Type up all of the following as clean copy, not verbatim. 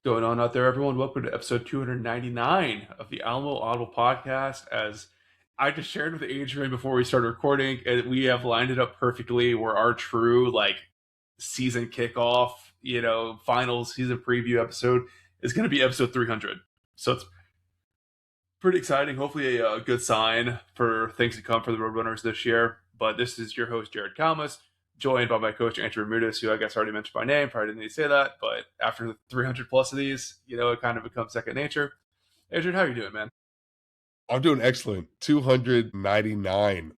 Going on out there, everyone? Welcome to episode 299 of the Alamo Audible podcast. As I just shared with Adrian before we started recording, and we have lined it up perfectly where our true season kickoff, final season preview episode is going to be episode 300. So it's pretty exciting. Hopefully, a good sign for things to come for the Roadrunners this year. But this is your host, Jared Kalmus, joined by my coach, Andrew Ramirez, who I guess already mentioned by name. Probably didn't need to say that. But after the 300 plus of these, it kind of becomes second nature. Adrian, how are you doing, man? I'm doing excellent. 299.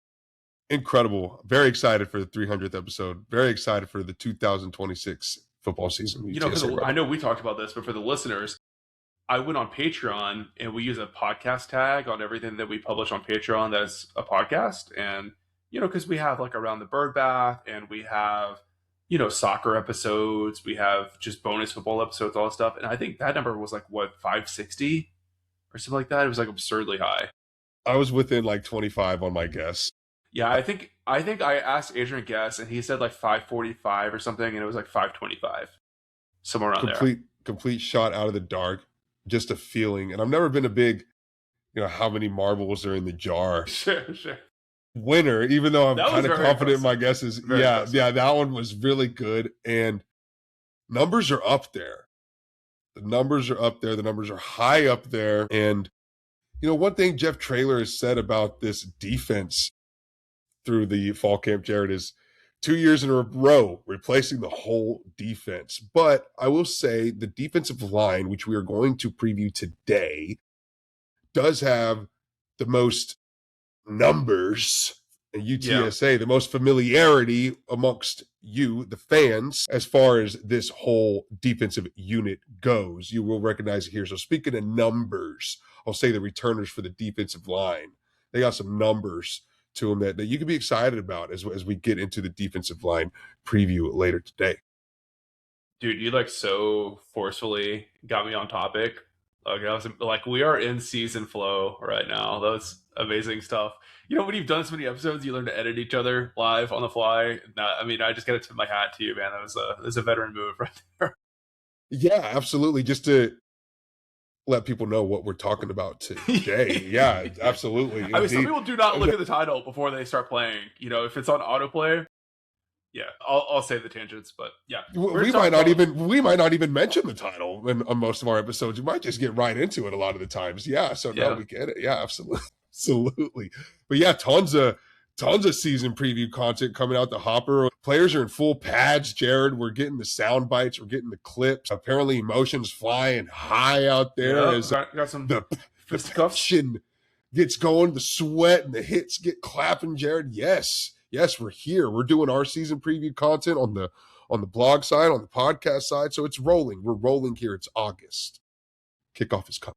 Incredible. Very excited for the 300th episode. Very excited for the 2026 football season. I know we talked about this, but for the listeners, I went on Patreon and we use a podcast tag on everything that we publish on Patreon that's a podcast. And, because we have around the bird bath and we have, soccer episodes, we have just bonus football episodes, all that stuff. And I think that number was 560 or something like that. It was absurdly high. I was within 25 on my guess. Yeah, I think I asked Adrian a guess and he said 545 or something, and it was 525. Somewhere around there. Complete shot out of the dark. Just a feeling. And I've never been a big, how many marbles are in the jar. Sure. Winner, even though I'm kind of confident in my guesses. Yeah, that one was really good. And numbers are up there. The numbers are up there. The numbers are high up there. And, one thing Jeff Traylor has said about this defense through the fall camp, Jared, is 2 years in a row replacing the whole defense. But I will say the defensive line, which we are going to preview today, does have the most numbers in UTSA, the most familiarity amongst you, the fans, as far as this whole defensive unit goes. You will recognize it here. So speaking of numbers, I'll say the returners for the defensive line, they got some numbers to them that you can be excited about as we get into the defensive line preview later today. Dude, you so forcefully got me on topic. I was we are in season flow right now. That's amazing stuff. When you've done so many episodes, you learn to edit each other live on the fly. I just got to tip my hat to you, man. That was a veteran move right there. Yeah, absolutely. Just to let people know what we're talking about today. Yeah, absolutely. I mean, some people do not look at the title before they start playing. If it's on autoplay, yeah, I'll save the tangents, but yeah, we might not even mention the title on most of our episodes. We might just get right into it a lot of the times. Yeah, so no, we get it. Yeah, absolutely. But yeah, tons of season preview content coming out the hopper. Players are in full pads, Jared. We're getting the sound bites. We're getting the clips. Apparently emotions flying high out there as got some the passion gets going, the sweat and the hits get clapping, Jared. Yes, we're here. We're doing our season preview content on the blog side, on the podcast side. So it's rolling. We're rolling here. It's August. Kickoff is coming.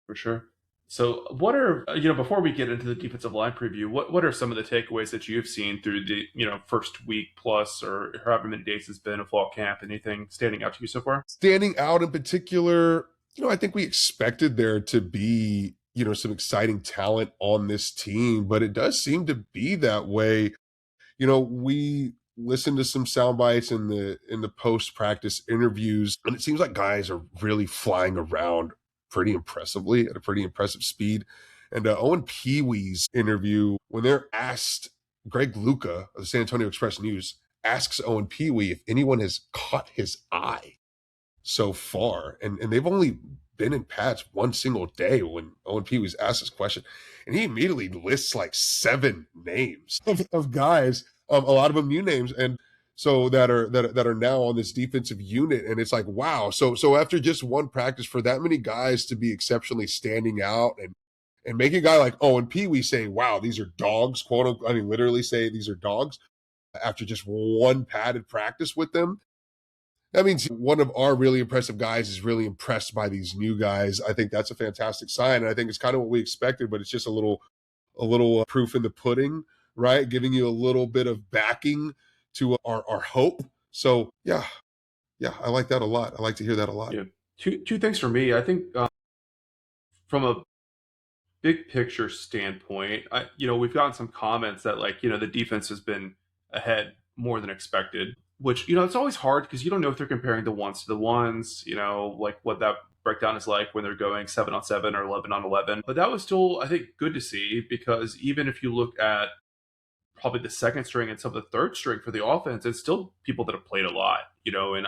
For sure. So what are, before we get into the defensive line preview, what are some of the takeaways that you've seen through the, first week plus or however many days it's been of fall camp? Anything standing out to you so far? Standing out in particular, I think we expected there to be, some exciting talent on this team, but it does seem to be that way. We listened to some sound bites in the post-practice interviews, and it seems like guys are really flying around pretty impressively at a pretty impressive speed. And Owen Pee-wee's interview, when they're asked, Greg Luca of the San Antonio Express News asks Owen Pee-wee if anyone has caught his eye so far. And they've only been in pads one single day when Owen Pee-wee's asked this question. And he immediately lists 7 names of guys, a lot of them new names, and so that are now on this defensive unit. And it's wow. So after just one practice, for that many guys to be exceptionally standing out and make a guy like Owen Pee-wee say, wow, these are dogs, quote unquote, literally say these are dogs after just one padded practice with them. That means one of our really impressive guys is really impressed by these new guys. I think that's a fantastic sign. And I think it's kind of what we expected, but it's just a little proof in the pudding, right? Giving you a little bit of backing to our hope. So yeah, I like that a lot. I like to hear that a lot. Yeah. Two things for me. I think from a big picture standpoint, we've gotten some comments that the defense has been ahead more than expected. which, it's always hard because you don't know if they're comparing the ones to the ones, like what that breakdown is like when they're going 7-on-7 or 11-on-11. But that was still, I think, good to see, because even if you look at probably the second string and some of the third string for the offense, it's still people that have played a lot, and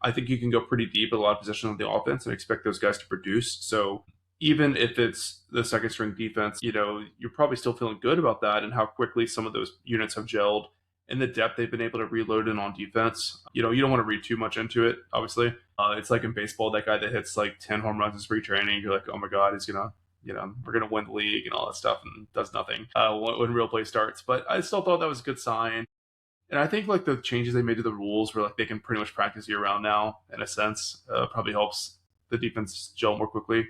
I think you can go pretty deep at a lot of positions on the offense and expect those guys to produce. So even if it's the second string defense, you're probably still feeling good about that and how quickly some of those units have gelled and the depth they've been able to reload in on defense. You don't want to read too much into it, obviously. It's like in baseball, that guy that hits like 10 home runs in spring training, you're like, oh my God, he's going to we're going to win the league and all that stuff, and does nothing when real play starts. But I still thought that was a good sign. And I think like the changes they made to the rules, where like they can pretty much practice year round now, in a sense, probably helps the defense gel more quickly.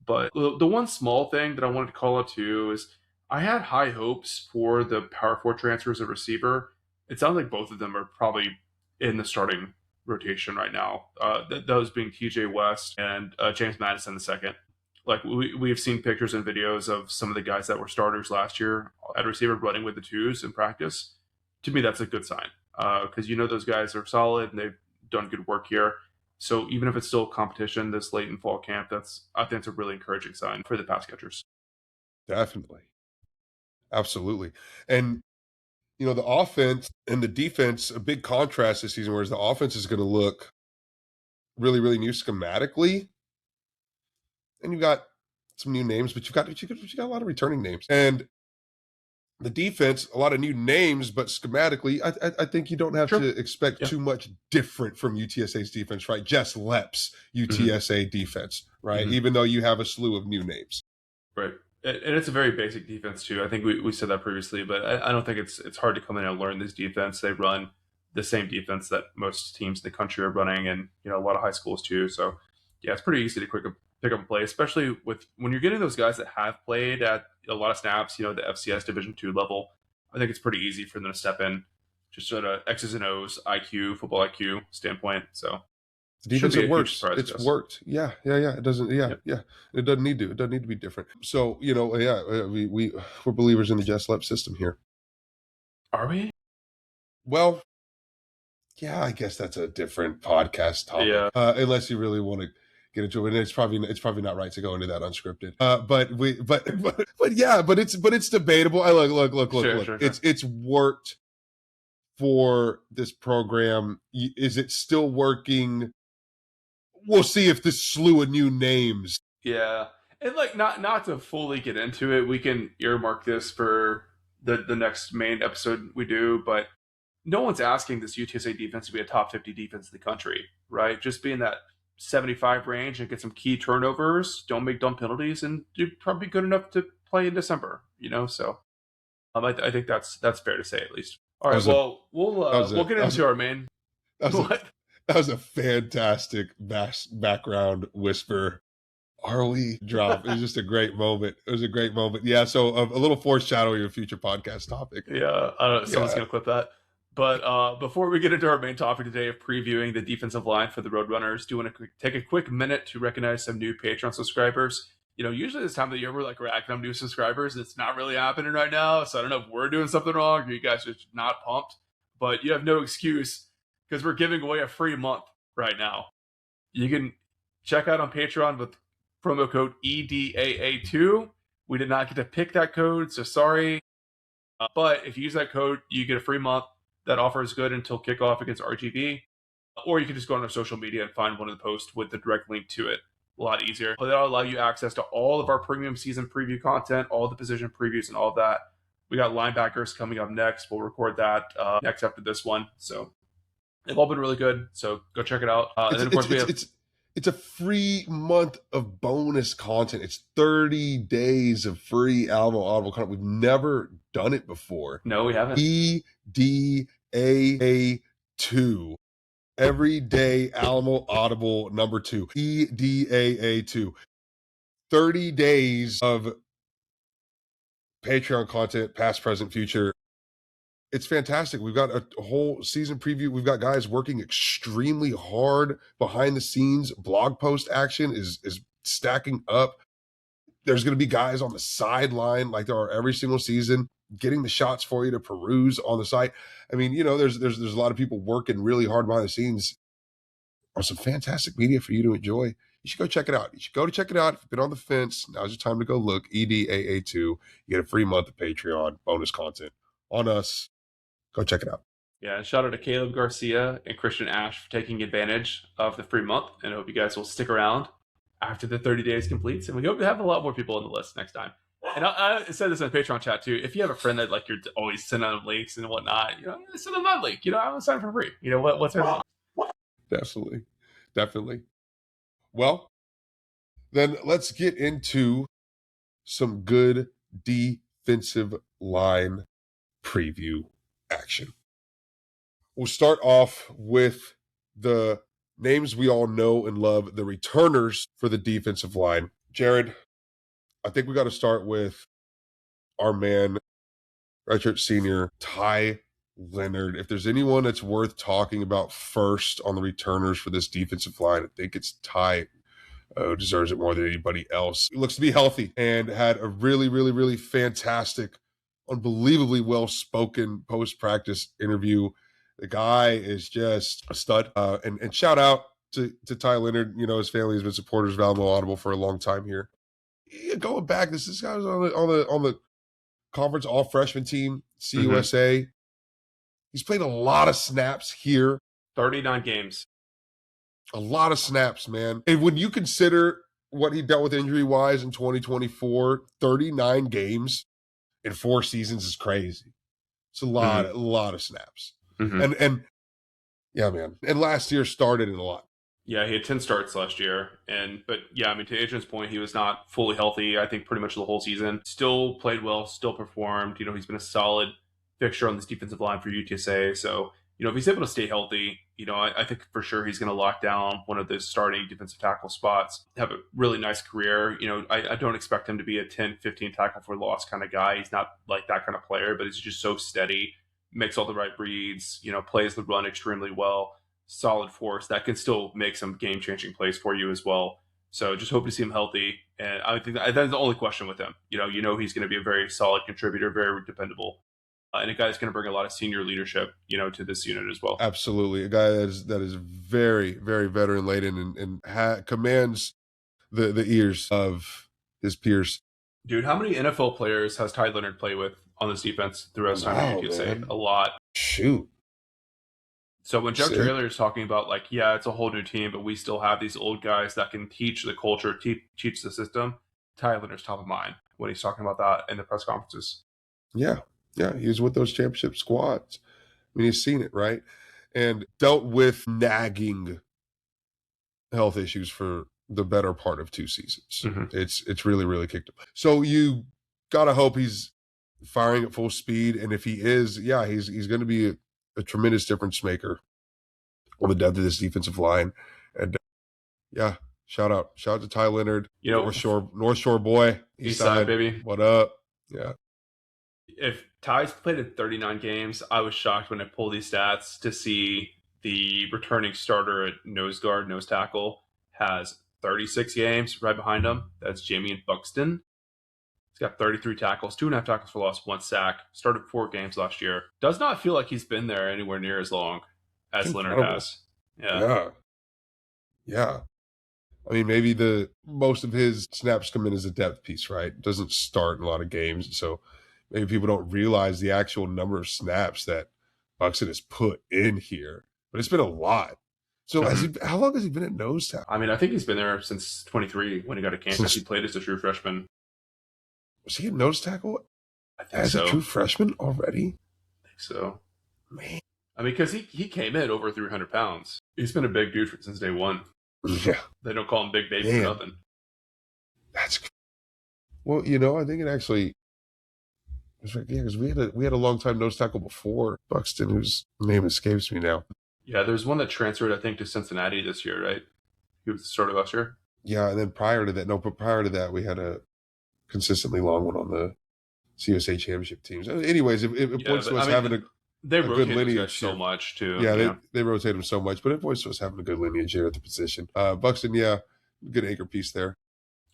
But the one small thing that I wanted to call out too is I had high hopes for the power forward transfers at receiver. It sounds like both of them are probably in the starting rotation right now. Those being TJ West and James Madison the second. Like we've seen pictures and videos of some of the guys that were starters last year at receiver running with the twos in practice. To me, that's a good sign, because those guys are solid and they've done good work here. So even if it's still competition this late in fall camp, I think it's a really encouraging sign for the pass catchers. Definitely. Absolutely. And the offense and the defense, a big contrast this season, whereas the offense is going to look really, really new schematically. And you've got some new names, but you've got a lot of returning names. And the defense, a lot of new names, but schematically, I think you don't have Sure. to expect too much different from UTSA's defense, right? Jess Lepp's UTSA defense, right? Even though you have a slew of new names. Right. And it's a very basic defense too. I think we said that previously, but I don't think it's hard to come in and learn this defense. They run the same defense that most teams in the country are running, and a lot of high schools too. So yeah, it's pretty easy to pick up and play, especially when you're getting those guys that have played at a lot of snaps. The FCS Division II level. I think it's pretty easy for them to step in, just sort of X's and O's, IQ, football IQ standpoint. So the defense works. Surprise, it's worked. Yeah. It doesn't. Yeah. It doesn't need to. It doesn't need to be different. So we're believers in the Jess Lepp system here. Are we? Well, yeah, I guess that's a different podcast topic. Yeah. Unless you really want to get into it, and it's probably not right to go into that unscripted. But it's debatable. Look. Sure. It's worked for this program. Is it still working? We'll see if this slew of new names. Yeah. And like not to fully get into it, we can earmark this for the next main episode we do, but no one's asking this UTSA defense to be a top 50 defense in the country, right? Just be in that 75 range and get some key turnovers, don't make dumb penalties, and you're probably good enough to play in December, So I think that's fair to say, at least. All right, we'll get into our main. That was a fantastic background whisper. Are we drop? It was just a great moment. It was a great moment. Yeah. So a little foreshadowing of a future podcast topic. Yeah. I don't know. Someone's going to clip that. But before we get into our main topic today of previewing the defensive line for the Roadrunners, do you want to take a quick minute to recognize some new Patreon subscribers? Usually this time of the year, we're racking up new subscribers. It's not really happening right now. So I don't know if we're doing something wrong or you guys are just not pumped. But you have no excuse, because we're giving away a free month right now. You can check out on Patreon with promo code EDAA2. We did not get to pick that code, so sorry. But if you use that code, you get a free month. That offer is good until kickoff against RGV. Or you can just go on our social media and find one of the posts with the direct link to it. A lot easier. But that'll allow you access to all of our premium season preview content, all the position previews and all of that. We got linebackers coming up next. We'll record that next after this one. So they've all been really good. So go check it out. And then, of course, it's a free month of bonus content. It's 30 days of free Alamo Audible content. We've never done it before. No, we haven't. EDAA2. Everyday Alamo Audible number 2. EDAA2. 30 days of Patreon content, past, present, future. It's fantastic. We've got a whole season preview. We've got guys working extremely hard behind the scenes. Blog post action is stacking up. There's going to be guys on the sideline like there are every single season. getting the shots for you to peruse on the site. I mean, there's a lot of people working really hard behind the scenes on some fantastic media for you to enjoy. You should go check it out. You should go to check it out. If you've been on the fence, now's your time to go look. EDAA2. You get a free month of Patreon bonus content on us. Go check it out. Yeah, and shout out to Caleb Garcia and Christian Ash for taking advantage of the free month. And I hope you guys will stick around after the 30 days completes. And we hope to have a lot more people on the list next time. And I said this in the Patreon chat too. If you have a friend that like you're always sending them links and whatnot, send them that link. I want to sign for free. What's wrong? Definitely. Well, then let's get into some good defensive line preview action. We'll start off with the names we all know and love, the returners for the defensive line. Jared, I think we got to start with our man, redshirt senior, Ty Leonard. If there's anyone that's worth talking about first on the returners for this defensive line, I think it's Ty. Deserves it more than anybody else. He looks to be healthy and had a really, really, really fantastic, unbelievably well-spoken post-practice interview. The guy is just a stud. And shout out to Ty Leonard. His family has been supporters of Alamo Audible for a long time here. Going back, this guy was on the conference all freshman team, CUSA. Mm-hmm. He's played a lot of snaps here. 39 games. A lot of snaps, man. And when you consider what he dealt with injury-wise in 2024, 39 games in 4 seasons is crazy. It's a lot of snaps. Mm-hmm. And yeah, man. And last year started in a lot. Yeah, he had 10 starts last year. But yeah, I mean, to Adrian's point, he was not fully healthy, I think, pretty much the whole season. Still played well, still performed. He's been a solid fixture on this defensive line for UTSA. So, if he's able to stay healthy, I think for sure he's going to lock down one of those starting defensive tackle spots, have a really nice career. I don't expect him to be a 10, 15 tackle for loss kind of guy. He's not like that kind of player, but he's just so steady, makes all the right reads, plays the run extremely well, solid force that can still make some game-changing plays for you as well. So just hope to see him healthy. And I think that's the only question with him. He's going to be a very solid contributor, very dependable. And a guy that's going to bring a lot of senior leadership, to this unit as well. Absolutely. A guy that is very, very veteran laden and commands the ears of his peers. Dude, how many NFL players has Ty Leonard played with on this defense throughout his time at UTSA? A lot. Shoot. So when Jeff Taylor is talking about it's a whole new team, but we still have these old guys that can teach the culture, teach the system, Ty Leonard's top of mind when he's talking about that in the press conferences. Yeah. Yeah, he was with those championship squads. I mean, he's seen it, right? And dealt with nagging health issues for the better part of 2 seasons. Mm-hmm. It's really, really kicked him. So you got to hope he's firing at full speed. And if he is, he's going to be a tremendous difference maker on the depth of this defensive line. And shout out to Ty Leonard, North Shore boy, East Side baby. What up? Yeah. If Ty's played in 39 games, I was shocked when I pulled these stats to see the returning starter at nose guard, nose tackle, has 36 games right behind him. That's Jamie Buxton. He's got 33 tackles, 2.5 tackles for loss, 1 sack. Started 4 games last year. Does not feel like he's been there anywhere near as long as Leonard has. Yeah. I mean, maybe most of his snaps come in as a depth piece, right? Doesn't start in a lot of games, so maybe people don't realize the actual number of snaps that Buxton has put in here. But it's been a lot. So how long has he been at nose tackle? I mean, I think he's been there since 23 when he got to campus. He played as a true freshman. Was he a nose tackle as a true freshman already? I think so. Man. I mean, because he came in over 300 pounds. He's been a big dude since day one. Yeah. They don't call him Big Baby for nothing. That's well, I think it actually... because we had a long time nose tackle before Buxton, whose name escapes me now. Yeah, there's one that transferred, I think, to Cincinnati this year, right? He was the starter last year. Yeah, and then prior to that, we had a consistently long one on the CUSA championship teams. Anyways, it points to us having a good lineage so much too. Yeah, they rotate him so much, but it points to us having a good lineage here at the position. Buxton, good anchor piece there.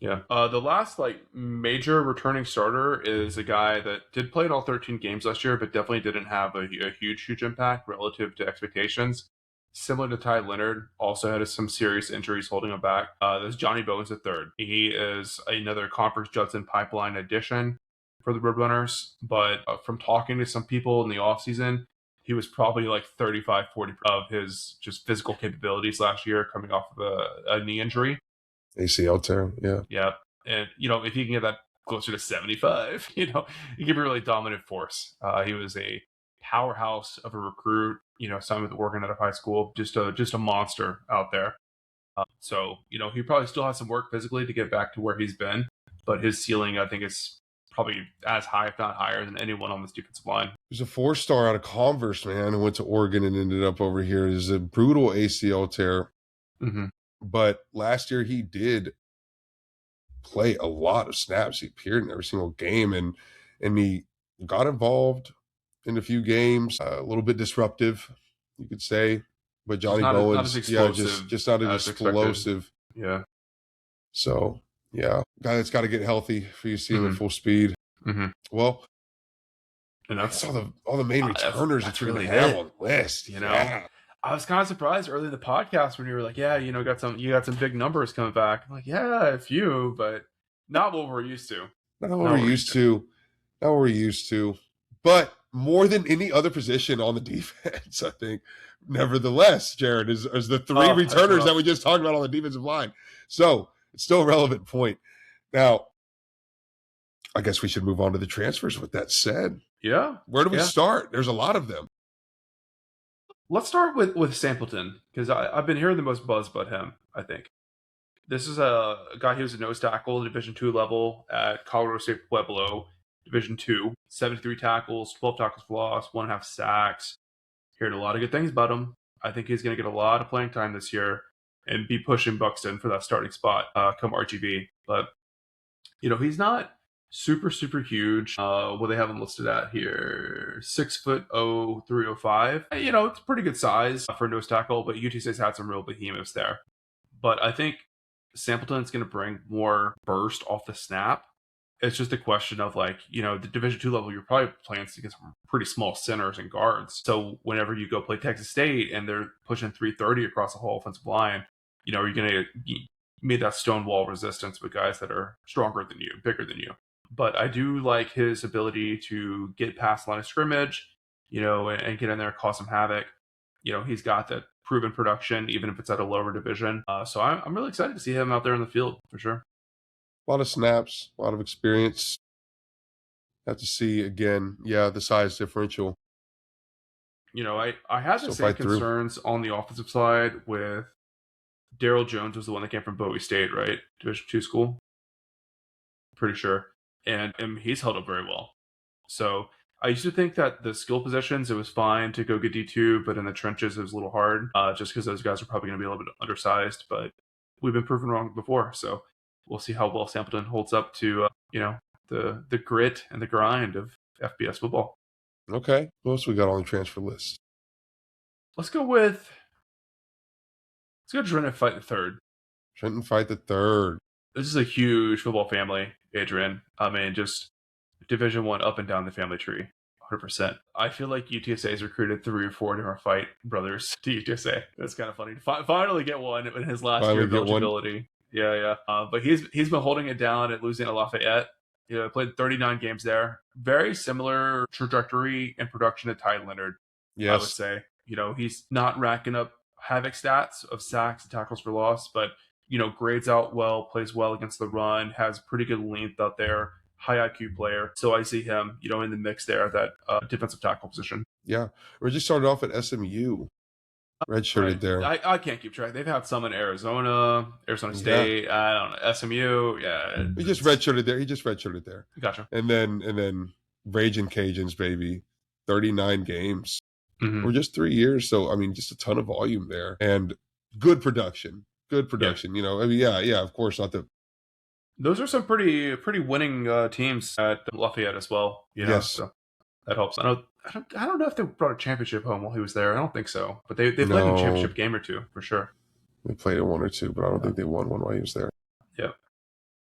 Yeah. The last major returning starter is a guy that did play in all 13 games last year, but definitely didn't have a huge impact relative to expectations. Similar to Ty Leonard, also had some serious injuries holding him back. There's Johnny Bowens III. He is another Conference Judson pipeline addition for the Roadrunners, but from talking to some people in the offseason, he was probably like 35-40% of his just physical capabilities last year coming off of a knee injury. ACL tear, yeah. Yeah. And, if he can get that closer to 75, he can be a really dominant force. He was a powerhouse of a recruit, signed with Oregon out of high school, just a monster out there. So, he probably still has some work physically to get back to where he's been, but his ceiling, I think, is probably as high, if not higher, than anyone on this defensive line. He was a 4-star out of Converse, man, who went to Oregon and ended up over here. It was a brutal ACL tear. Mm-hmm. But last year he did play a lot of snaps. He appeared in every single game, and he got involved in a few games. A little bit disruptive, you could say. But Johnny Bowens, not as explosive, just not as explosive. Expected. Yeah. So yeah, guy that's got to get healthy for you to see him at full speed. Mm-hmm. Well, and that's all the main returners that you're really have on the list. Yeah. I was kind of surprised early in the podcast when you were like, "Yeah, you got some big numbers coming back." I'm like, "Yeah, a few, but not what we're used to." Not what we're used to. Not what we're used to. But more than any other position on the defense, I think. Nevertheless, Jared, is the three returners that we just talked about on the defensive line. So it's still a relevant point. Now, I guess we should move on to the transfers with that said. Yeah. Where do we start? There's a lot of them. Let's start with Sampleton, because I've been hearing the most buzz about him, I think. This is a guy who's a nose tackle at Division II level at Colorado State Pueblo, Division II. 73 tackles, 12 tackles for loss, 1.5 sacks. Heard a lot of good things about him. I think he's going to get a lot of playing time this year and be pushing Buxton for that starting spot come RGV. But, he's not super huge. What they have him listed at here, 6'0", 305. It's a pretty good size for a nose tackle, but UTSA's had some real behemoths there. But I think Sampleton's going to bring more burst off the snap. It's just a question of the Division II level, you're probably playing against some pretty small centers and guards. So whenever you go play Texas State and they're pushing 330 across the whole offensive line, you're going to meet that stonewall resistance with guys that are stronger than you, bigger than you. But I do like his ability to get past the line of scrimmage, and get in there and cause some havoc. He's got that proven production, even if it's at a lower division. So I'm really excited to see him out there in the field for sure. A lot of snaps, a lot of experience. Have to see again, the size differential. I had the same concerns on the offensive side with Daryl Jones was the one that came from Bowie State, right? Division II school. Pretty sure. And he's held up very well. So I used to think that the skill positions, it was fine to go get D2, but in the trenches, it was a little hard just because those guys are probably going to be a little bit undersized. But we've been proven wrong before. So we'll see how well Sampleton holds up to, the grit and the grind of FBS football. Okay. What else we got on the transfer list? Let's go Trenton Fight the Third. Trenton Fight the Third. This is a huge football family, Adrian. I mean, just Division I up and down the family tree, 100%. I feel like UTSA has recruited 3 or 4 different Fight brothers to UTSA. That's kind of funny. Finally get one in his last year of eligibility. Yeah. But he's been holding it down at Louisiana Lafayette. Played 39 games there. Very similar trajectory and production to Ty Leonard, yes. I would say. He's not racking up havoc stats of sacks and tackles for loss, but, grades out well, plays well against the run, has pretty good length out there, high IQ player. So I see him, in the mix there at that defensive tackle position. Yeah. We just started off at SMU. Redshirted there. I can't keep track. They've had some in Arizona State. I don't know, SMU. Yeah, he just redshirted there. Gotcha. And then Raging Cajuns, baby, 39 games. Mm-hmm. Or just 3 years. So I mean, just a ton of volume there and good production. Yeah. Of course, not the. Those are some pretty winning teams at Lafayette as well. Yes. So that helps. I don't know if they brought a championship home while he was there. I don't think so. But they played a championship game or two, for sure. They played in 1 or 2, but I don't think they won one while he was there. Yeah.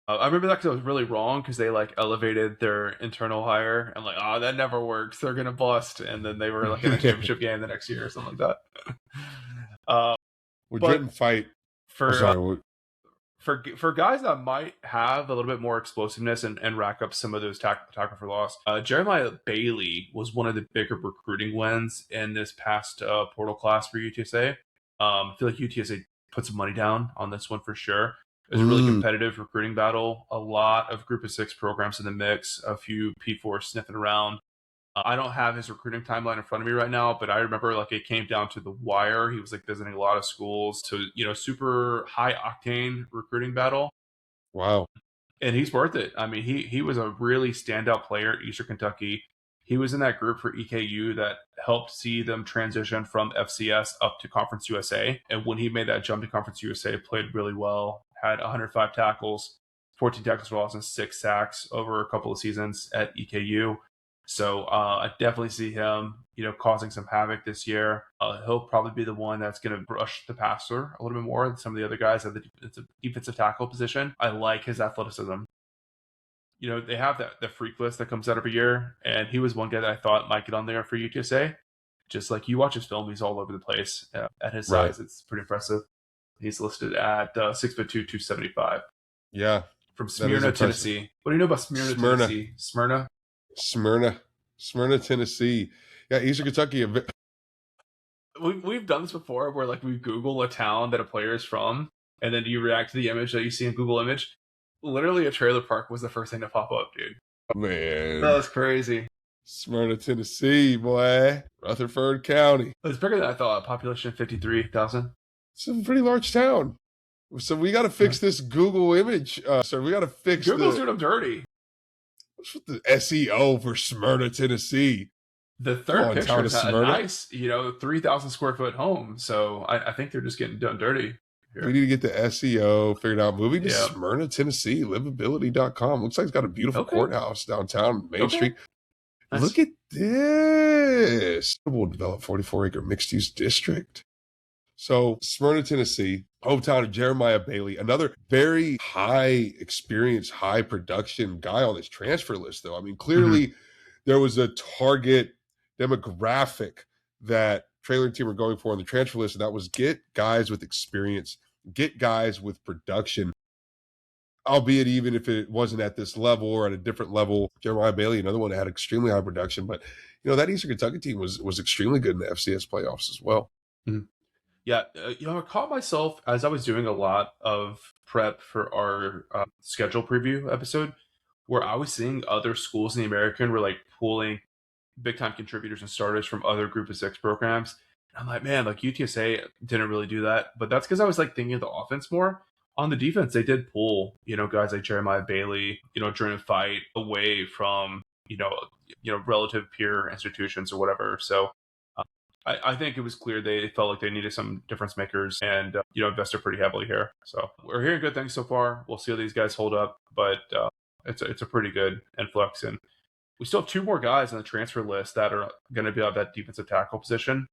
I remember that because I was really wrong because they like elevated their internal hire and like, oh, that never works. They're gonna bust, and then they were like in a championship game the next year or something like that. uh, We but didn't fight. Oh, for sorry. for guys that might have a little bit more explosiveness and rack up some of those tackle for loss, Jeremiah Bailey was one of the bigger recruiting wins in this past portal class for UTSA. I feel like UTSA put some money down on this one for sure. It was a really competitive recruiting battle. A lot of Group of Six programs in the mix. A few P4 sniffing around. I don't have his recruiting timeline in front of me right now, but I remember like it came down to the wire. He was like visiting a lot of schools to, super high octane recruiting battle. Wow. And he's worth it. I mean, he was a really standout player at Eastern Kentucky. He was in that group for EKU that helped see them transition from FCS up to Conference USA. And when he made that jump to Conference USA, played really well, had 105 tackles, 14 tackles for loss, and 6 sacks over a couple of seasons at EKU. So I definitely see him, causing some havoc this year. He'll probably be the one that's going to rush the passer a little bit more than some of the other guys at the defensive tackle position. I like his athleticism. They have the freak list that comes out every year, and he was one guy that I thought might get on there for UTSA. Just like you watch his film, he's all over the place. At his size, it's pretty impressive. He's listed at 6'2", 275. Yeah. From Smyrna, Tennessee. What do you know about Smyrna, Tennessee? Smyrna, Tennessee. Yeah, Eastern Kentucky. We've done this before where like we Google a town that a player is from, and then you react to the image that you see in Google Image. Literally a trailer park was the first thing to pop up, dude. Man. That was crazy. Smyrna, Tennessee, boy. Rutherford County. It's bigger than I thought. Population 53,000. It's a pretty large town. So we got to fix this Google image. So we got to fix Google's doing them dirty. What's with the SEO for Smyrna, Tennessee? The third picture is a nice, 3,000 square foot home. So I think they're just getting done dirty. Here. We need to get the SEO figured out. Moving to Smyrna, Tennessee, livability.com. Looks like it's got a beautiful courthouse downtown Main Street. Nice. Look at this. We'll develop 44-acre mixed-use district. So Smyrna, Tennessee, hometown of Jeremiah Bailey, another very high experience, high production guy on this transfer list, though. I mean, clearly there was a target demographic that Trailer and team were going for on the transfer list, and that was get guys with experience, get guys with production, albeit even if it wasn't at this level or at a different level. Jeremiah Bailey, another one that had extremely high production, but that Eastern Kentucky team was extremely good in the FCS playoffs as well. Mm-hmm. Yeah, I caught myself as I was doing a lot of prep for our schedule preview episode, where I was seeing other schools in the American were like pulling big time contributors and starters from other Group of Six programs. And I'm like, man, like UTSA didn't really do that, but that's because I was like thinking of the offense more. On the defense, they did pull, guys like Jeremiah Bailey, during a fight away from, relative peer institutions or whatever. So I think it was clear they felt like they needed some difference makers and, invested pretty heavily here. So we're hearing good things so far. We'll see how these guys hold up, but it's a pretty good influx. And we still have 2 more guys on the transfer list that are going to be on that defensive tackle position.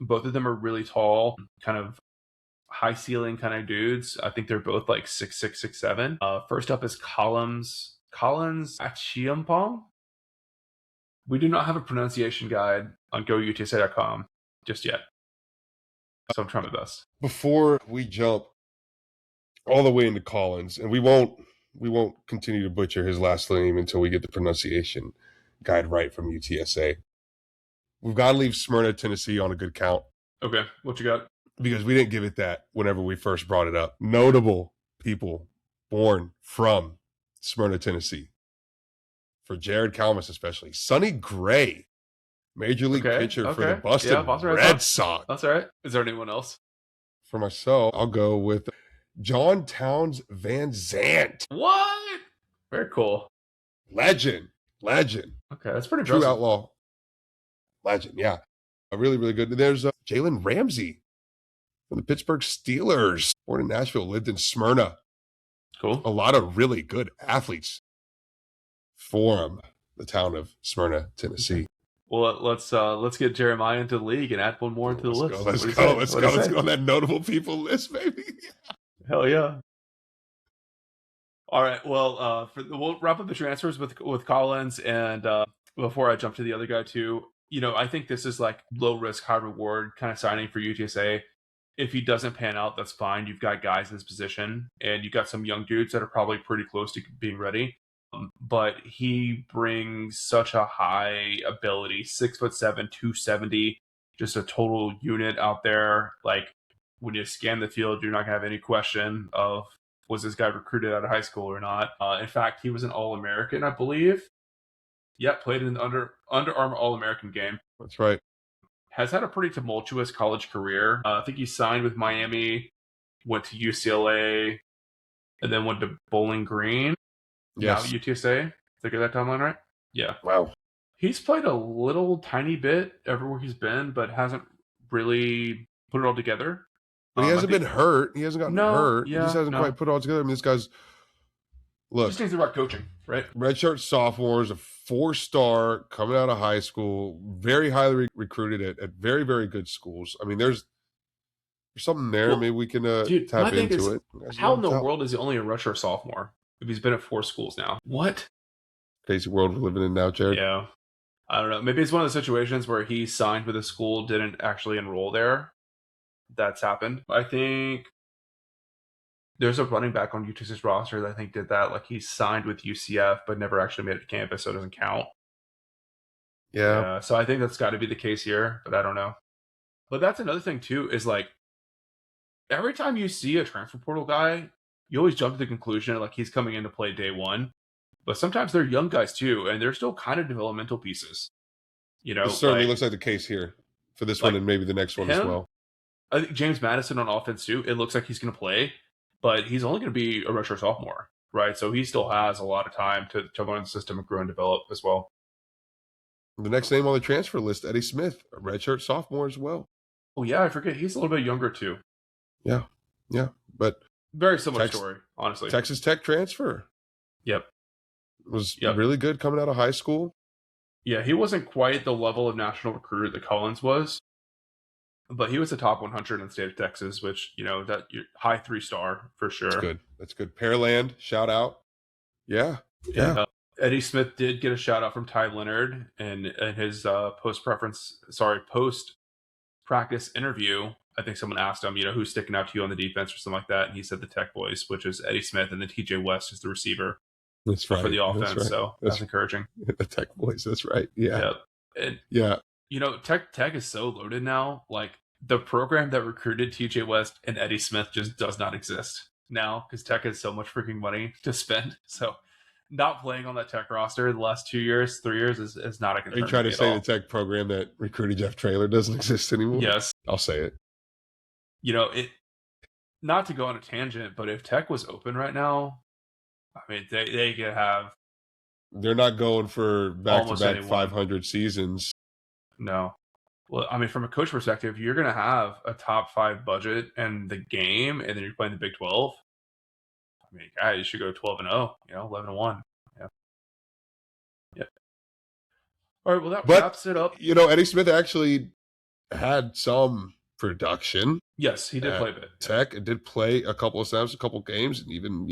Both of them are really tall, kind of high ceiling kind of dudes. I think they're both like 6'6", 6'7". First up is Collins Achiampong. We do not have a pronunciation guide on goutsa.com just yet, so I'm trying my best. Before we jump all the way into Collins, and we won't continue to butcher his last name until we get the pronunciation guide right from UTSA. We've got to leave Smyrna, Tennessee on a good count. Okay, what you got? Because we didn't give it that whenever we first brought it up. Notable people born from Smyrna, Tennessee. For Jared Kalmus especially. Sonny Gray, Major League pitcher for the Boston Red Sox. That's all right. Is there anyone else? For myself, I'll go with John Towns Van Zandt. What? Very cool. Legend. Okay, that's pretty true impressive. Outlaw. Legend, yeah. Really, really good. There's Jalen Ramsey from the Pittsburgh Steelers. Born in Nashville, lived in Smyrna. Cool. A lot of really good athletes from the town of Smyrna, Tennessee. Well, let's get Jeremiah into the league and add one more into the list. Let's go. Let's go on that notable people list, baby. Hell yeah. All right. Well, we'll wrap up the transfers with Collins, and before I jump to the other guy too, I think this is like low risk, high reward kind of signing for UTSA. If he doesn't pan out, that's fine. You've got guys in this position, and you've got some young dudes that are probably pretty close to being ready. But he brings such a high ability, 6'7", 270, just a total unit out there. Like when you scan the field, you're not gonna have any question of was this guy recruited out of high school or not. In fact, he was an All-American, I believe. Yep, played in the Under Armour All-American game. That's right. Has had a pretty tumultuous college career. I think he signed with Miami, went to UCLA, and then went to Bowling Green. Now Yes. UTSA. Did I get that timeline right? Yeah. Wow. He's played a little tiny bit everywhere he's been, but hasn't really put it all together. But he hasn't been hurt. He hasn't gotten hurt. He just hasn't quite put it all together. I mean, this guy's look. Just needs the right coaching, right? Redshirt sophomore is a 4-star coming out of high school, very highly recruited at very, very good schools. I mean, there's something there. Maybe we can tap into it. How in the world is he only a redshirt sophomore if he's been at 4 schools now? What? Crazy world we're living in now, Jared. Yeah. I don't know. Maybe it's one of the situations where he signed with a school, didn't actually enroll there. That's happened. I think there's a running back on UTSA's roster that I think did that. Like he signed with UCF, but never actually made it to campus, so it doesn't count. Yeah. So I think that's got to be the case here, but I don't know. But that's another thing too, is like every time you see a transfer portal guy, you always jump to the conclusion like he's coming in to play day one. But sometimes they're young guys too, and they're still kind of developmental pieces. It certainly looks like the case here for this one and maybe the next one as well. I think James Madison on offense too, it looks like he's going to play, but he's only going to be a redshirt sophomore, right? So he still has a lot of time to learn the system and grow and develop as well. The next name on the transfer list, Eddie Smith, a redshirt sophomore as well. Oh yeah, I forget. He's a little bit younger too. Yeah. But very similar story, honestly. Texas Tech transfer. Yep. Was really good coming out of high school. Yeah, he wasn't quite the level of national recruiter that Collins was, but he was a top 100 in the state of Texas, which, that high 3-star for sure. That's good. Pearland, shout out. Yeah. Eddie Smith did get a shout out from Ty Leonard in his post practice interview. I think someone asked him, who's sticking out to you on the defense or something like that, and he said the Tech boys, which is Eddie Smith, and then TJ West is the receiver. That's right. For the offense, right. So that's encouraging. The Tech boys, that's right. Yeah. And, yeah. Tech is so loaded now. Like the program that recruited TJ West and Eddie Smith just does not exist now because Tech has so much freaking money to spend. So not playing on that Tech roster the last 3 years is not a concern. Are you trying to say the Tech program that recruited Jeff Traylor doesn't exist anymore? Yes. I'll say it. Not to go on a tangent, but if Tech was open right now, I mean, they could have. They're not going for back-to-back 500 seasons. No. Well, I mean, from a coach perspective, you're going to have a top 5 budget and the game, and then you're playing the Big 12. I mean, guys, you should go 12-0, 11-1. Yeah. All right, well, that wraps it up. Eddie Smith actually had some production. Yes, he did play a bit. Tech and did play a couple of snaps, a couple of games, and even,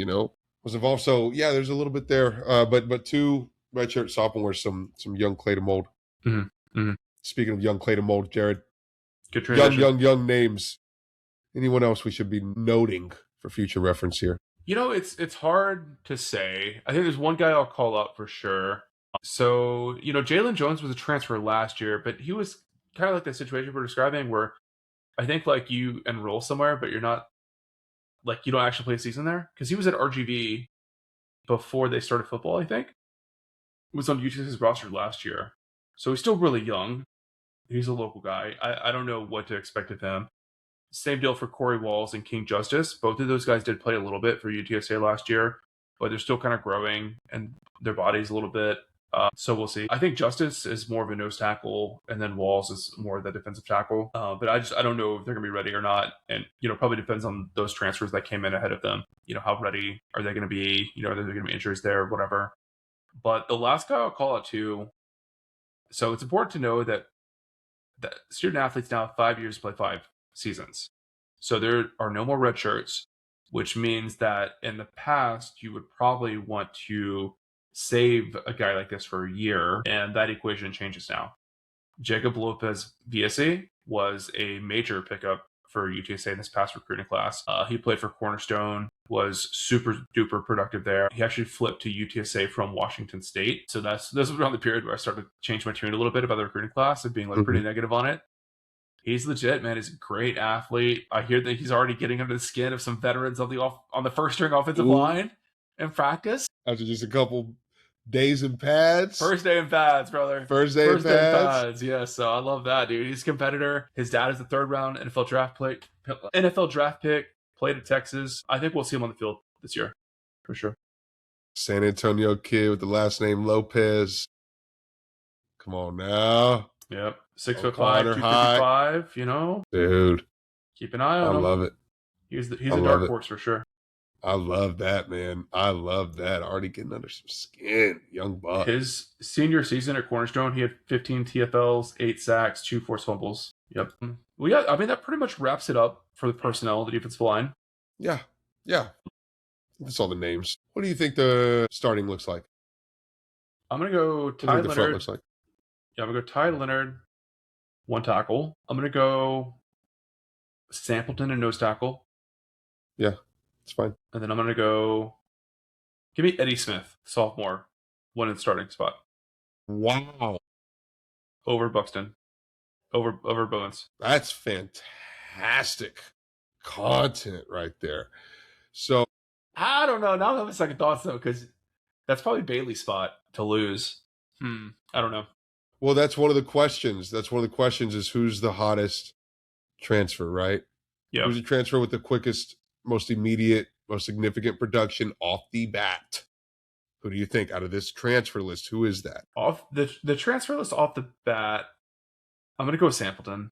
was involved. So yeah, there's a little bit there. But 2 redshirt sophomores, some young clay to mold. Mm-hmm. Mm-hmm. Speaking of young clay to mold, Jared, good transition. young names. Anyone else we should be noting for future reference here? It's hard to say. I think there's one guy I'll call out for sure. So Jalen Jones was a transfer last year, but he was kind of like the situation we're describing, where I think like you enroll somewhere, but you're not. Like, you don't actually play a season there? Because he was at RGV before they started football, I think. He was on UTSA's roster last year. So he's still really young. He's a local guy. I don't know what to expect of him. Same deal for Corey Walls and King Justice. Both of those guys did play a little bit for UTSA last year, but they're still kind of growing and their bodies a little bit. So we'll see. I think Justice is more of a nose tackle, and then Walls is more of the defensive tackle. But I don't know if they're going to be ready or not. And, probably depends on those transfers that came in ahead of them. How ready are they going to be? Are there going to be injuries there, whatever. But the last guy I'll call out too. So it's important to know that student athletes now have 5 years to play 5 seasons. So there are no more red shirts. which means that in the past, you would probably want to save a guy like this for a year, and that equation changes now. Jacob Lopez Viese was a major pickup for UTSA in this past recruiting class. He played for Cornerstone, was super duper productive there. He actually flipped to UTSA from Washington State. So this was around the period where I started to change my tune a little bit about the recruiting class and being like pretty negative on it. He's legit, man. He's a great athlete. I hear that he's already getting under the skin of some veterans on the first string offensive line in practice. After just a couple days in pads. First day in pads, brother. First day in pads. Yeah, so I love that, dude. He's a competitor. His dad is the third round NFL draft pick, played at Texas. I think we'll see him on the field this year, for sure. San Antonio kid with the last name Lopez. Come on now. Yep. 6'5", 255, you know? Dude. Keep an eye on him. I love it. He's a dark horse for sure. I love that, man. I love that. Already getting under some skin. Young buck. His senior season at Cornerstone, he had 15 TFLs, 8 sacks, 2 forced fumbles. Yep. Well, yeah, I mean, that pretty much wraps it up for the personnel of the defensive line. Yeah. That's all the names. What do you think the starting looks like? I'm going to go Ty Leonard. The front looks like? Yeah, I'm going to go Ty Leonard, 1 tackle. I'm going to go Sampleton and nose tackle. Yeah, it's fine. And then I'm going to go, give me Eddie Smith, sophomore, 1 in the starting spot. Wow. Over Buxton. Over Bowens. That's fantastic content right there. So I don't know. Now I'm having second thoughts though, because that's probably Bailey's spot to lose. I don't know. Well, that's one of the questions. Is who's the hottest transfer, right? Yeah. Who's the transfer with the quickest, most immediate, most significant production off the bat? Who do you think out of this transfer list? Who is that? Off the transfer list off the bat, I'm going to go with Sampleton.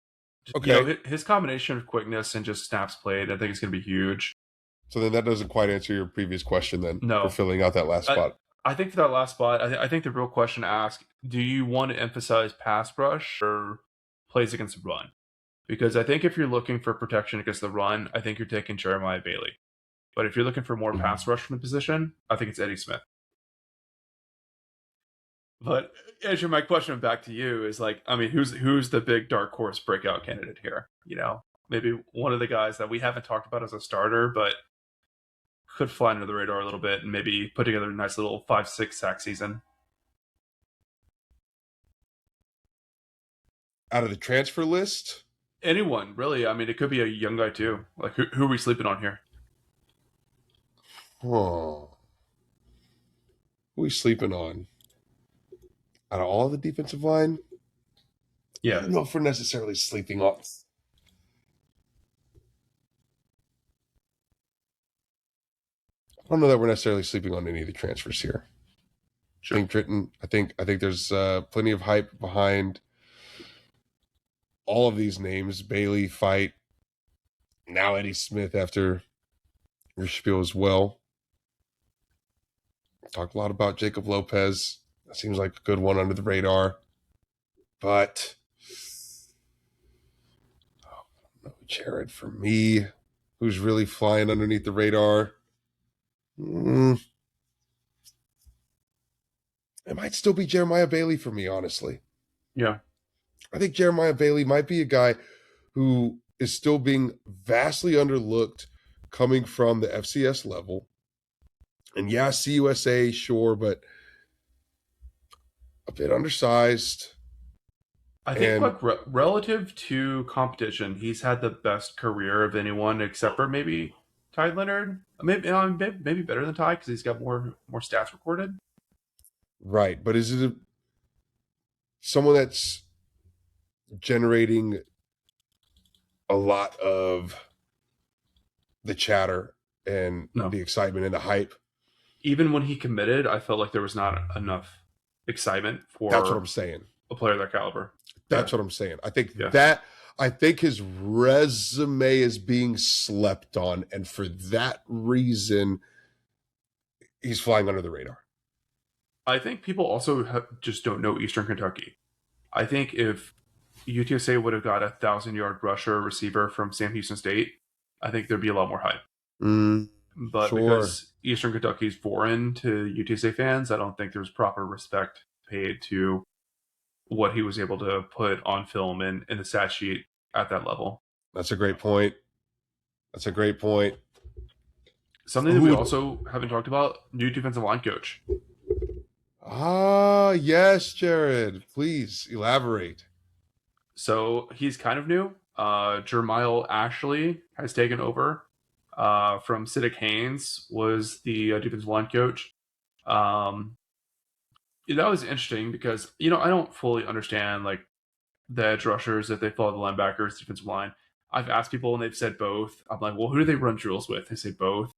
Okay. You know, his combination of quickness and just snaps played, I think it's going to be huge. So then that doesn't quite answer your previous question then for filling out that last spot. I think for that last spot, I think the real question to ask, do you want to emphasize pass rush or plays against the run? Because I think if you're looking for protection against the run, I think you're taking Jeremiah Bailey. But if you're looking for more pass rush from the position, I think it's Eddie Smith. But Andrew, my question back to you is like, I mean, who's the big dark horse breakout candidate here? You know, maybe one of the guys that we haven't talked about as a starter, but could fly under the radar a little bit and maybe put together a nice little 5-6 sack season. Out of the transfer list? Anyone, really. I mean, it could be a young guy too. Like, who are we sleeping on here? Who are we sleeping on? Out of all the defensive line? Yeah. I don't know if we're necessarily sleeping on. I don't know that we're necessarily sleeping on any of the transfers here. Sure. I think there's plenty of hype behind all of these names. Bailey, Fight, now Eddie Smith after your spiel as well. Talked a lot about Jacob Lopez. That seems like a good one under the radar. But no Jared for me, who's really flying underneath the radar. It might still be Jeremiah Bailey for me, honestly. Yeah. I think Jeremiah Bailey might be a guy who is still being vastly underlooked coming from the FCS level. And yeah, CUSA, sure, but a bit undersized. I think like relative to competition, he's had the best career of anyone except for maybe Ty Leonard. Maybe better than Ty because he's got more stats recorded. Right, but is it someone that's generating a lot of the chatter and the excitement and the hype? Even when he committed, I felt like there was not enough excitement for That's what I'm saying. A player of that caliber. That's what I'm saying. I think his resume is being slept on, and for that reason, he's flying under the radar. I think people also just don't know Eastern Kentucky. I think if UTSA would have got a 1,000-yard rusher receiver from Sam Houston State, I think there'd be a lot more hype. but Sure. because Eastern Kentucky is foreign to UTSA fans, I don't think there's proper respect paid to what he was able to put on film in the stat sheet at that level. That's a great point. That's a great point. Something that Who we would? also haven't talked about: new defensive line coach. Ah, yes, Jared. Please elaborate. So he's kind of new. Jermile Ashley has taken over from Siddick Haynes, was the defensive line coach. Um, that was interesting because I don't fully understand like the edge rushers if they follow the linebackers, defensive line. I've asked people and they've said both. I'm like, well, who do they run drills with? They say both.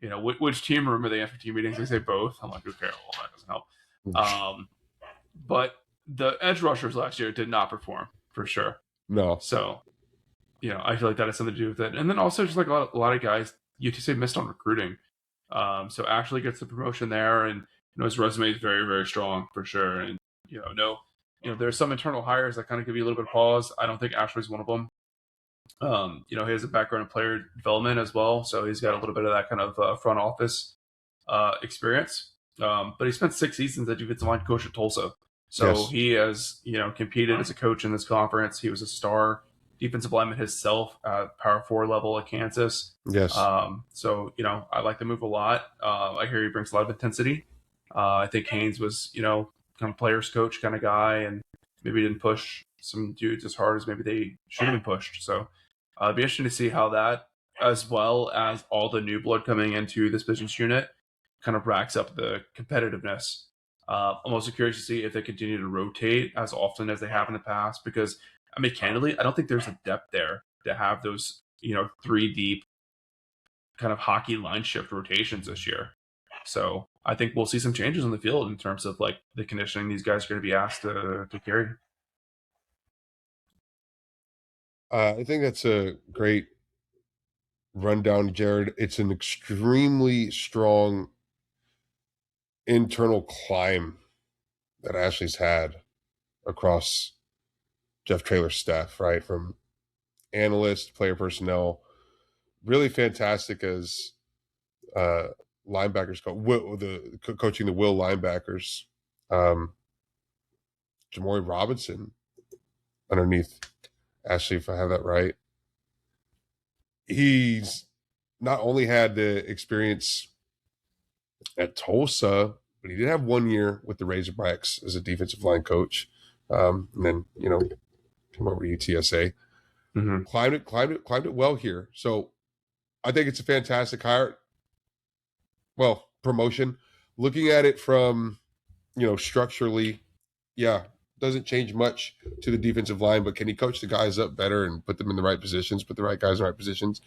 Which team room are they after team meetings? They say both. I'm like, okay, well, that doesn't help. Um, but the edge rushers last year did not perform for sure. No. So, I feel like that has something to do with it. And then also just like a lot of guys, UTSA missed on recruiting. So Ashley gets the promotion there, and his resume is very, very strong for sure. And no, there's some internal hires that kind of give you a little bit of pause. I don't think Ashley's one of them. He has a background in player development as well, so he's got a little bit of that kind of front office experience. But he spent 6 seasons as defensive line coach at Tulsa, so Yes. he has competed as a coach in this conference. He was a star defensive lineman himself at Power 4 level at Kansas. Yes. So I like the move a lot. I hear he brings a lot of intensity. I think Haynes was kind of players coach kind of guy, and maybe didn't push some dudes as hard as maybe they should have been pushed. So it'd be interesting to see how that, as well as all the new blood coming into this business unit, kind of racks up the competitiveness. I'm also curious to see if they continue to rotate as often as they have in the past, because I mean, candidly, I don't think there's a depth there to have those 3 deep kind of hockey line shift rotations this year. So I think we'll see some changes on the field in terms of like the conditioning these guys are going to be asked to carry. I think that's a great rundown, Jared. It's an extremely strong internal climb that Ashley's had across Jeff Traylor's staff, right? From analyst, player personnel, really fantastic as linebackers coaching the Will linebackers. Jamori Robinson underneath Ashley, if I have that right. He's not only had the experience at Tulsa, but he did have 1 year with the Razorbacks as a defensive line coach. And then, come over to UTSA. Mm-hmm. Climbed it well here. So I think it's a fantastic hire. Well, promotion. Looking at it from, structurally, yeah, doesn't change much to the defensive line, but can he coach the guys up better and put them in the right positions, put the right guys in the right positions?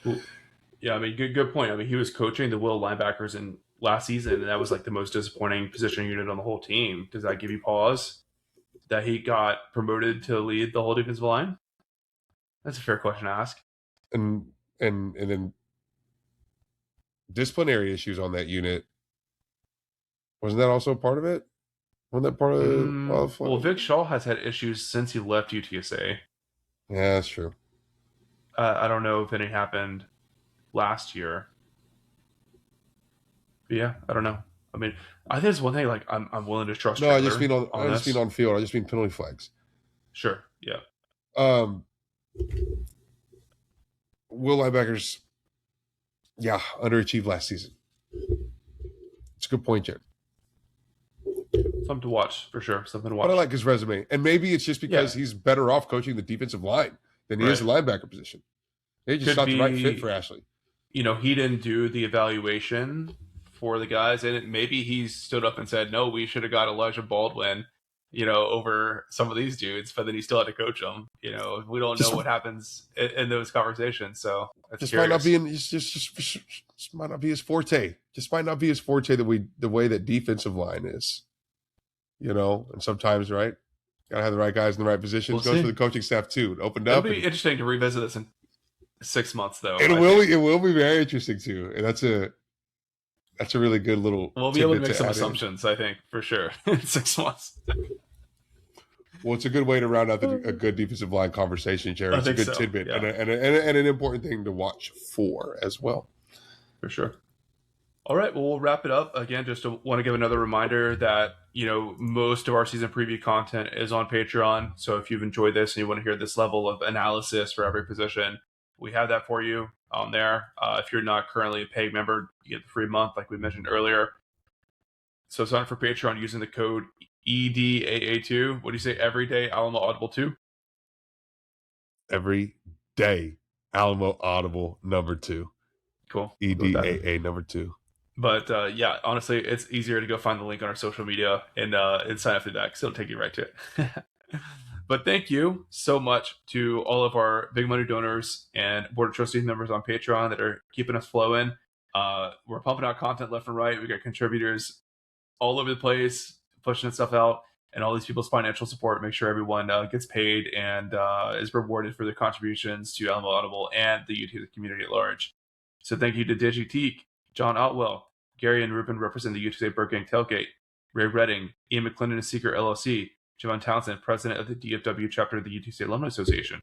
Yeah, I mean, good point. I mean, he was coaching the Will linebackers in last season, and that was like the most disappointing position unit on the whole team. Does that give you pause that he got promoted to lead the whole defensive line? That's a fair question to ask. And then disciplinary issues on that unit. Wasn't that also part of it? Wasn't that part of well, Vic Shaw has had issues since he left UTSA. Yeah, that's true. I don't know if any happened last year. But yeah, I don't know. I mean, I think it's one thing. Like, I'm willing to trust. No, Trailer I just mean on field. I just mean penalty flags. Sure. Yeah. Will linebackers, yeah, underachieved last season. It's a good point, Jared. Something to watch for sure. Something to watch. But I like his resume, and maybe it's just because he's better off coaching the defensive line than he is the linebacker position. He just not the right fit for Ashley. He didn't do the evaluation for the guys, and maybe he stood up and said, "No, we should have got Elijah Baldwin." Over some of these dudes, but then he still had to coach them. We don't know what happens in those conversations. So just might not be just might not be his forte. Just might not be his forte the way that defensive line is. And sometimes, right, gotta have the right guys in the right positions. Goes for the coaching staff too. It opened up. It'll be interesting to revisit this in 6 months, though. It will be very interesting too, and that's a really good little. We'll be able to make some assumptions, I think, for sure, in 6 months. Well, it's a good way to round out a good defensive line conversation, Jared. It's a good tidbit and an important thing to watch for as well. For sure. All right, well, we'll wrap it up. Again, just want to give another reminder that, most of our season preview content is on Patreon. So if you've enjoyed this and you want to hear this level of analysis for every position, we have that for you on there. If you're not currently a paid member, you get the free month, like we mentioned earlier. So sign up for Patreon using the code EDAA2. What do you say? Everyday Alamo Audible 2? Every day, Alamo Audible number 2. Cool. We'll go with that. EDAA number 2. But yeah, honestly, it's easier to go find the link on our social media and sign up through that because it'll take you right to it. But thank you so much to all of our big money donors and board of trustees members on Patreon that are keeping us flowing. We're pumping out content left and right. We got contributors all over the place pushing stuff out, and all these people's financial support make sure everyone gets paid and is rewarded for their contributions to Alamo Audible and the YouTube community at large. So thank you to DigiTeek, John Otwell, Gary and Ruben represent the UTSA Burbank Tailgate, Ray Redding, Ian McClendon and Seeker LLC, Javon Townsend, president of the DFW chapter of the UTSA Alumni Association,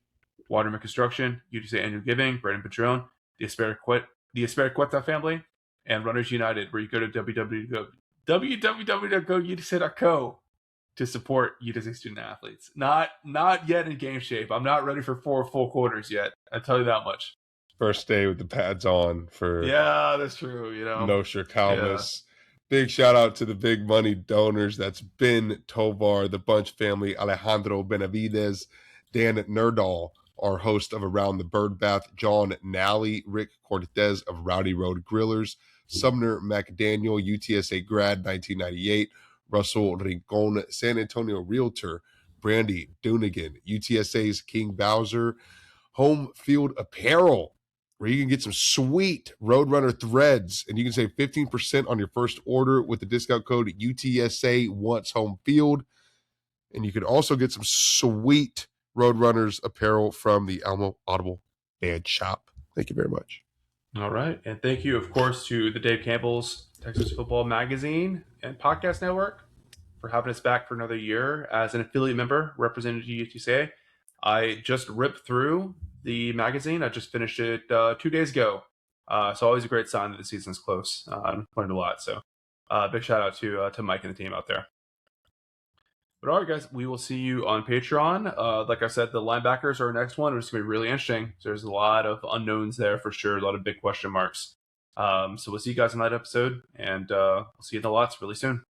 Waterman Construction, UTSA Annual Giving, Brandon Padron, the Espericueta family, and Runners United, where you go to www.goutsa.co to support UTSA student athletes. Not yet in game shape. I'm not ready for 4 full quarters yet. I tell you that much. First day with the pads on for that's true. No Calmas. Big shout out to the big money donors. That's Ben Tovar, the Bunch family, Alejandro Benavides, Dan Nerdahl, our host of Around the Birdbath, John Nally, Rick Cortez of Rowdy Road Grillers, Sumner McDaniel, UTSA grad 1998, Russell Rincon, San Antonio Realtor, Brandy Dunigan, UTSA's King Bowser, Home Field Apparel, where you can get some sweet Roadrunner threads, and you can save 15% on your first order with the discount code UTSA Once Home Field. And you can also get some sweet Roadrunners apparel from the Alamo Audible ad shop. Thank you very much. All right. And thank you, of course, to the Dave Campbell's Texas Football Magazine and Podcast Network for having us back for another year as an affiliate member representing UTSA. I just ripped through the magazine. I just finished it 2 days ago. So always a great sign that the season's close. I learned a lot. So big shout out to Mike and the team out there. But all right, guys, we will see you on Patreon. Like I said, the linebackers are our next one. It's going to be really interesting. There's a lot of unknowns there for sure. A lot of big question marks. So we'll see you guys in that episode, and we'll see you in the lots really soon.